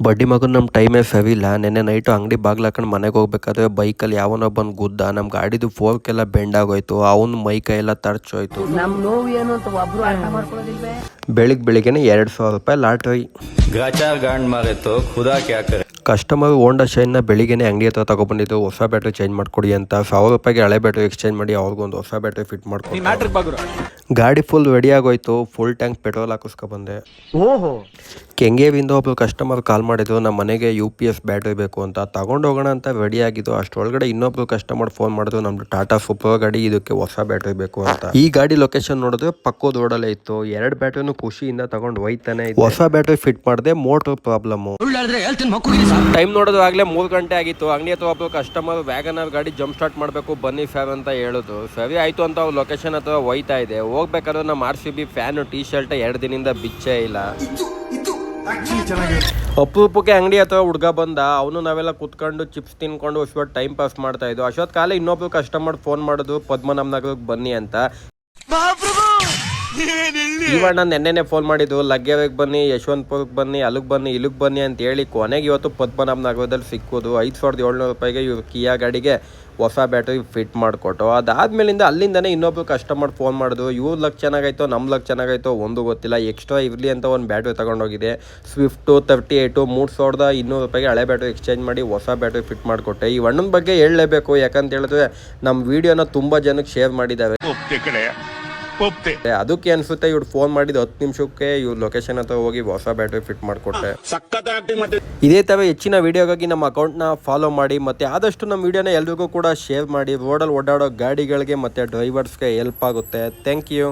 ಬಡ್ಡಿ ಮಗನ ನಮ್ಮ ಟೈಮೇ ಸರಿಯಿಲ್ಲ. ನೆನ್ನೆ ನೈಟು ಅಂಗಡಿ ಬಾಗ್ಲು ಹಾಕೊಂಡು ಮನೆಗೆ ಹೋಗ್ಬೇಕಾದ್ರೆ ಬೈಕಲ್ಲಿ ಯಾವನೋ ಬಂದು ಗುದ್ದ. ನಮ್ಮ ಗಾಡಿದು ಫೋರ್ಕ್ ಎಲ್ಲ ಬೆಂಡ್ ಆಗೋಯ್ತು. ಅವನು ಮೈ ಕೈ ಎಲ್ಲ ತರ್ಚೋಯ್ತು. ಬೆಳಿಗ್ಗೆನೆ 2,000 ರೂಪಾಯಿ ಲಾಟ್ರಿ. ಕಸ್ಟಮರ್ ಹೋಂಡಾ ಶೈನ್ನ ಬೆಳಿಗ್ಗೆನೆ ಅಂಗಡಿ ಹತ್ರ ತಗೊಬಂದಿದ್ದು ಹೊಸ ಬ್ಯಾಟ್ರಿ ಚೇಂಜ್ ಮಾಡ್ಕೊಡಿ ಅಂತ. 1,000 ರೂಪಾಯಿಗೆ ಹಳೆ ಬ್ಯಾಟ್ರಿ ಎಕ್ಸ್ಚೇಂಜ್ ಮಾಡಿ ಅವ್ರಿಗೊಂದು ಹೊಸ ಬ್ಯಾಟ್ರಿ ಫಿಟ್ ಮಾಡ್ಕೊಂಡು ಗಾಡಿ ಫುಲ್ ರೆಡಿ ಆಗೋಯ್ತು. ಫುಲ್ ಟ್ಯಾಂಕ್ ಪೆಟ್ರೋಲ್ ಹಾಕಿಸ್ಕೊ ಬಂದೆ. ಕೆಂಗೇವಿಂದ ಒಬ್ರು ಕಸ್ಟಮರ್ ಕಾಲ್ ಮಾಡಿದ್ರು, ನಮ್ಮ ಮನೆಗೆ UPS ಬ್ಯಾಟ್ರಿ ಬೇಕು ಅಂತ. ತಗೊಂಡು ಹೋಗೋಣ ಅಂತ ರೆಡಿ ಆಗಿದ್ದು. ಅಷ್ಟೊಳಗಡೆ ಇನ್ನೊಬ್ರು ಕಸ್ಟಮರ್ ಫೋನ್ ಮಾಡಿದ್ರು, ನಮ್ದು ಟಾಟಾ ಸೂಪರ್ ಗಾಡಿ, ಇದಕ್ಕೆ ಹೊಸ ಬ್ಯಾಟ್ರಿ ಬೇಕು ಅಂತ. ಈ ಗಾಡಿ ಲೊಕೇಶನ್ ನೋಡಿದ್ರೆ ಪಕ್ಕದ ರೋಡಲ್ಲೇ ಇತ್ತು. 2 ಬ್ಯಾಟ್ರಿನೂ ಖುಷಿಯಿಂದ ತಗೊಂಡು ಹೋಯ್ತಾನೆ. ಹೊಸ ಬ್ಯಾಟ್ರಿ ಫಿಟ್ ಮಾಡಿದೆ, ಮೋಟರ್ ಪ್ರಾಬ್ಲಮ್. ಟೈಮ್ ನೋಡೋದು ಆಗ್ಲೇ 3 ಗಂಟೆ ಆಗಿತ್ತು. ಅಂಗಡಿ ಹತ್ರ ಒಬ್ರು ಕಸ್ಟಮರ್ ವ್ಯಾಗನರ್ ಗಾಡಿ ಜಂಪ್ ಸ್ಟಾರ್ಟ್ ಮಾಡಬೇಕು ಬನ್ನಿ ಸರ್ ಅಂತ ಹೇಳುದು. ಸರಿ ಆಯ್ತು ಅಂತ ಅವ್ರು ಲೊಕೇಶನ್ ಹತ್ರ ಹೋಯ್ತಾ ಇದೆ. ಹೋಗ್ಬೇಕಾದ್ರೆ ನಮ್ಮ RCB ಫ್ಯಾನ್ ಟೀ ಶರ್ಟ್ 2 ದಿನದಿಂದ ಬಿಚ್ಚೇ ಇಲ್ಲ. ಅಪರೂಪಕ್ಕೆ ಅಂಗಡಿ ಹತ್ರ ಹುಡುಗ ಬಂದ. ಅವನು ನಾವೆಲ್ಲ ಕುತ್ಕೊಂಡು ಚಿಪ್ಸ್ ತಿನ್ಕೊಂಡು ಅಷ್ಟೊತ್ತು ಟೈಮ್ ಪಾಸ್ ಮಾಡ್ತಾ ಇದ್ವು. ಅಷ್ಟೊತ್ತು ಕಾಲ ಇನ್ನೊಬ್ರು ಕಸ್ಟಮರ್ ಫೋನ್ ಮಾಡೋದು, ಪದ್ಮನಾಭ ನಗರಕ್ಕೆ ಬನ್ನಿ ಅಂತ. ಇವಣ್ಣ ನೆನ್ನೆನೆ ಫೋನ್ ಮಾಡಿದ್ದು, ಲಗ್ಗೆರೆಗೆ ಬನ್ನಿ, ಯಶವಂತಪುರಕ್ಕೆ ಬನ್ನಿ, ಅಲ್ಲಿಗೆ ಬನ್ನಿ, ಇಲ್ಲಿಗೆ ಬನ್ನಿ ಅಂತ ಹೇಳಿ ಕೊನೆಗೆ ಇವತ್ತು ಪದ್ಮನಾಭ ನಗರದಲ್ಲಿ ಸಿಕ್ಕೋದು. 5,700 ರೂಪಾಯಿಗೆ ಇವ್ರು ಕಿಯಾ ಗಾಡಿಗೆ ಹೊಸ ಬ್ಯಾಟ್ರಿ ಫಿಟ್ ಮಾಡಿಕೊಟ್ಟು. ಅದಾದ್ಮೇಲಿಂದ ಅಲ್ಲಿಂದನೇ ಇನ್ನೊಬ್ರು ಕಸ್ಟಮರ್ ಫೋನ್ ಮಾಡಿದ್ರು. ಇವ್ರ ಲಕ್ ಚೆನ್ನಾಗಾಯ್ತು, ನಮ್ಮ ಲಕ್ ಚೆನ್ನಾಗಾಯ್ತು ಒಂದು ಗೊತ್ತಿಲ್ಲ. ಎಕ್ಸ್ಟ್ರಾ ಇರಲಿ ಅಂತ ಒಂದು ಬ್ಯಾಟ್ರಿ ತಗೊಂಡೋಗಿದೆ. ಸ್ವಿಫ್ಟ್ 38 3,200 ರೂಪಾಯಿಗೆ ಹಳೆ ಬ್ಯಾಟ್ರಿ ಎಕ್ಸ್ಚೇಂಜ್ ಮಾಡಿ ಹೊಸ ಬ್ಯಾಟ್ರಿ ಫಿಟ್ ಮಾಡಿಕೊಟ್ಟೆ. ಈ ಅಣ್ಣನ ಬಗ್ಗೆ ಹೇಳಲೇಬೇಕು, ಯಾಕಂತ ಹೇಳಿದ್ರೆ ನಮ್ಮ ವಿಡಿಯೋನ ತುಂಬ ಜನಕ್ಕೆ ಶೇರ್ ಮಾಡಿದ್ದಾವೆ. ಅದಕ್ಕೆ ಅನ್ಸುತ್ತೆ ಇವ್ರು ಫೋನ್ ಮಾಡಿದ 10 ನಿಮಿಷಕ್ಕೆ ಇವ್ರ ಲೊಕೇಶನ್ ಹತ್ರ ಹೋಗಿ ಹೊಸ ಬ್ಯಾಟ್ರಿ ಫಿಟ್ ಮಾಡಿಕೊಟ್ಟೆ. ಇದೇ ತರ ಹೆಚ್ಚಿನ ವಿಡಿಯೋಗಾಗಿ ನಮ್ಮ ಅಕೌಂಟ್ನ ಫಾಲೋ ಮಾಡಿ. ಮತ್ತೆ ಆದಷ್ಟು ನಮ್ಮ ವಿಡಿಯೋನ ಎಲ್ರಿಗೂ ಕೂಡ ಶೇರ್ ಮಾಡಿ. ರೋಡಲ್ಲಿ ಓಡಾಡೋ ಗಾಡಿಗಳಿಗೆ ಮತ್ತೆ ಡ್ರೈವರ್ಸ್ಗೆ ಹೆಲ್ಪ್ ಆಗುತ್ತೆ. Thank you.